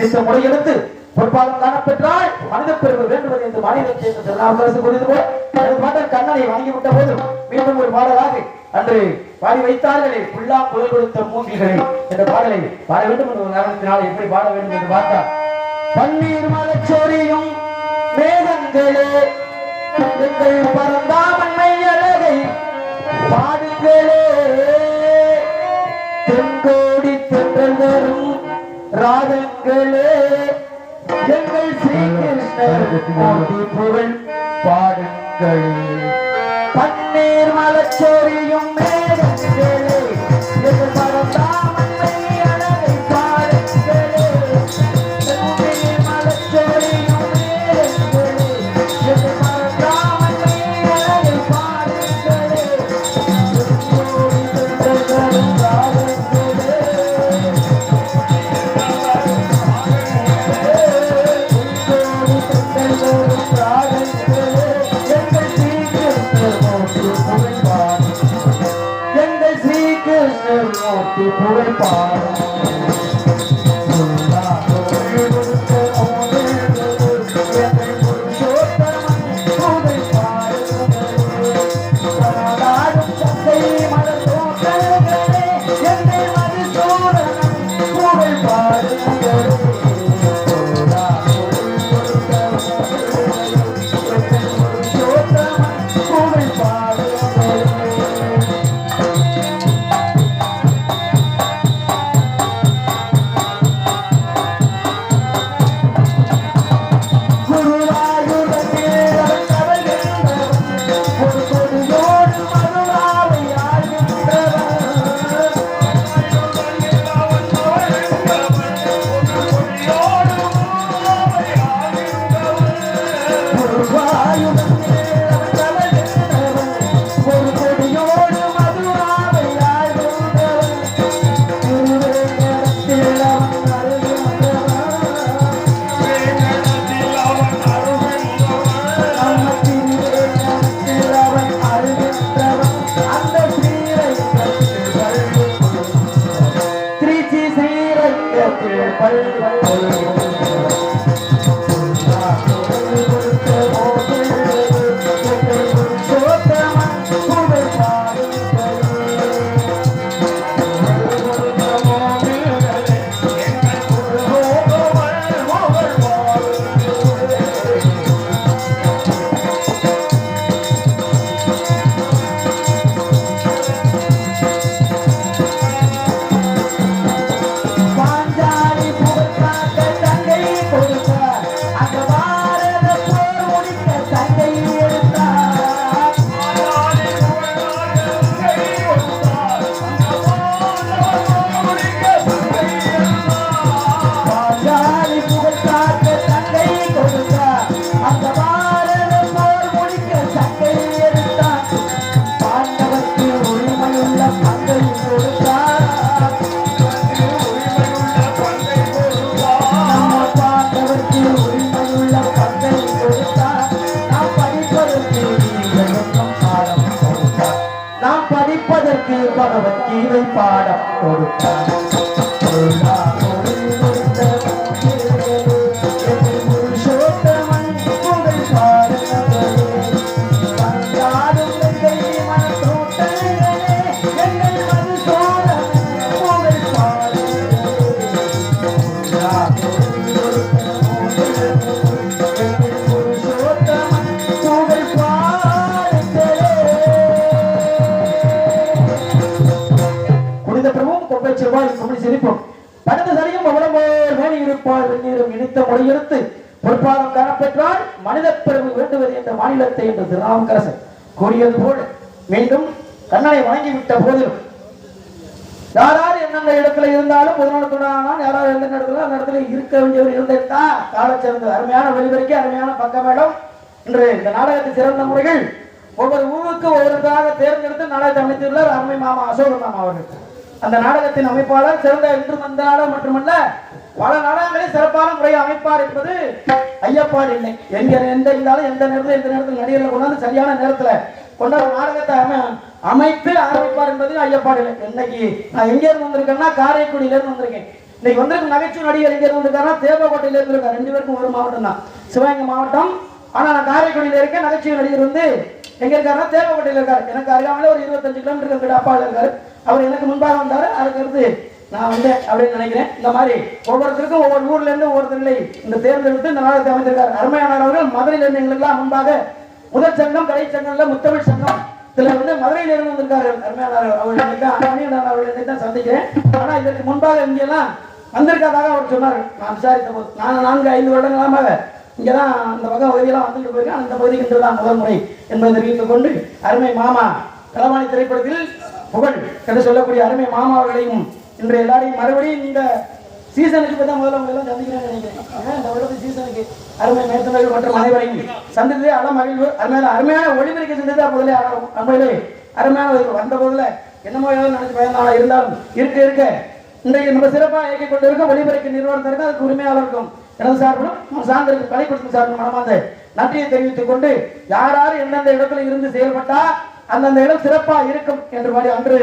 இந்த முறையெடுத்து பொற்பாலம் காணப்பெற்றால் மனித பிறகு வேண்டுவது என்று மாநிலத்தை திருநாவுக்கரசு கூறியது போல் எனது பாடல் கண்ணனை வாங்கிவிட்ட போது மீண்டும் ஒரு பாடலாக அன்று பாடி வைத்தார்களே புல்லா குரல் கொடுத்த மூங்கில்களை என்ற பாடலை பாட வேண்டும் என்ற ஒரு காரணத்தினால் எப்படி பாட வேண்டும் என்று பார்த்தார். பன்னீர் மலச்சோரியும் மேகங்களே எங்கள் பரந்தாமன்மை அழகை பாடுங்களே, தென்கோடி தென்றல் வரும் ராகங்களே எங்கள் ஸ்ரீகிருஷ்ணர் புகழ் பாடுங்களே. பன்னீர் மலச்சோரியும் மேகங்களே எங்கள் பரந்தாமன்மை அழகை பாடுங்களே, தென்கோடி மலச்சோரியும் மேகங்களே எங்கள் பரந்தாமன்மை அழகை பாடுங்களே, தென்கோடி தென்றல் வரும் ராகங்களே புகழ் பாடும். பகவத்கீதை பாடம் கொடுத்தார். பொற்பாலம் காணப்பெற்றால் மனித பிறகு வேண்டுவது என்ற மாநிலத்தை என்று திருநாவுக்கரசர் கூறியது போல் மீண்டும் கண்ணனை வணங்கிவிட்ட போதிலும் யாரார் எந்தெந்த இடத்துல இருந்தாலும் பொதுநலத்துடன் யாரார் எந்த இடத்துல அந்த இடத்துல இருக்க வேண்டியவர் இருந்திருந்தா கால சிறந்த அருமையான வெளிவரைக்கு அருமையான பக்கமேடம் இன்று இந்த நாடகத்தை சிறந்த முறைகள் ஒவ்வொரு ஊருக்கு ஒவ்வொருவராக தேர்ந்தெடுத்து நாடகத்தை அமைத்துள்ளார் அருமை மாமா அசோக மாமா அவர்கள். அந்த நாடகத்தின் அமைப்பாளர் சிறந்த இன்று வந்த நாடகம் மட்டுமல்ல பல நாடகங்களை சிறப்பான முறையை அமைப்பார் என்பது ஐயப்பாடு இல்லை. எந்த இருந்தாலும் எந்த நேரத்தில் நடிகர்களை கொண்டாந்து சரியான நேரத்துல கொண்டாட நாடகத்தை அமைத்து ஆரம்பிப்பார் என்பது ஐயப்பாடு இல்லை. இன்னைக்கு நான் எங்க இருந்து வந்திருக்கேன்னா காரைக்குடியில இருந்து வந்திருக்கேன். இன்னைக்கு வந்திருக்கும் நகைச்சுவை நடிகர் எங்க இருந்திருக்காருன்னா தேவக்கோட்டையில இருந்திருக்காரு. 2 பேருக்கும் ஒரு மாவட்டம் தான், சிவகங்கை மாவட்டம். ஆனா நான் காரைக்குடியில இருக்கேன். நகைச்சுவை நடிகர் வந்து எங்க இருக்காருன்னா தேவக்கோட்டையில இருக்காரு. எனக்கு அருகாமையில ஒரு 25 கிலோமீட்டர் அப்பாவில் இருக்காரு. அவர் எனக்கு முன்பாக வந்தாரு. அதுக்கு அடுத்து நான் வந்தேன் அப்படின்னு நினைக்கிறேன். இந்த மாதிரி ஒவ்வொருத்தருக்கும் ஒவ்வொரு ஊர்ல இருந்து ஒவ்வொருத்தர்களை இந்த தேர்ந்தெடுத்து இந்த நாடகத்தை அமைந்திருக்காரு. அருமையானவர்கள் மதுரையில இருந்து எங்களுக்கெல்லாம் முன்பாக முதல் சங்கம், கலை சங்கம்ல முத்தமிழ் சங்கம் இதுல வந்து மதுரையில இருந்து வந்திருக்காரு. அருமையானவர்கள் அவர்கள் தான் சந்திக்கிறேன். ஆனா இதற்கு முன்பாக இங்கெல்லாம் வந்திருக்காதாக அவர் சொன்னார். நான் விசாரித்த போது நான் 4-5 வருடங்களாக இங்கதான் அந்த பக்கம் பகுதியெல்லாம் வந்துட்டு போயிருக்கேன். அந்த பகுதிக்கு தான் முதல் முறை என்பதை தெரிவித்துக் கொண்டு அருமை மாமா களவாணி திரைப்படத்தில் புகழ் என்று சொல்லக்கூடிய அருமை மாமா அவர்களையும் இன்று எல்லாரையும் மறுபடியும் இந்த சீசனுக்கு பார்த்தா முதல்ல உங்களை எல்லாம் சந்திக்கிறேன்னு நினைக்கிறேன். இந்த வருடத்து சீசனுக்கு அருமை மேற்கொண்டவர்கள் மற்றும் அனைவரையும் சந்தித்ததே அல மகிழ்வு. அருமையான ஒளிபெருக்க செஞ்சது அப்போதிலே நம்மளே அருமையான வந்த போதுல என்னமோ ஏதோ நினைச்சு பயந்தாலும் இருந்தாலும் இருக்க இன்றைக்கு நம்ம சிறப்பாக இயக்கிக் கொண்டிருக்க ஒளிபெருக்க நிறுவனத்திற்கு அதுக்கு உரிமையாளருக்கும் எனது சார்பிலும் சார்ந்திருக்கும் கலைப்படுத்தும் சார்பிலும் மனமார்ந்த நன்றியை தெரிவித்துக் கொண்டு யார் எந்தெந்த இடத்துல இருந்து செயல்பட்டா அந்தந்த இடம் சிறப்பா இருக்கும் என்று அன்று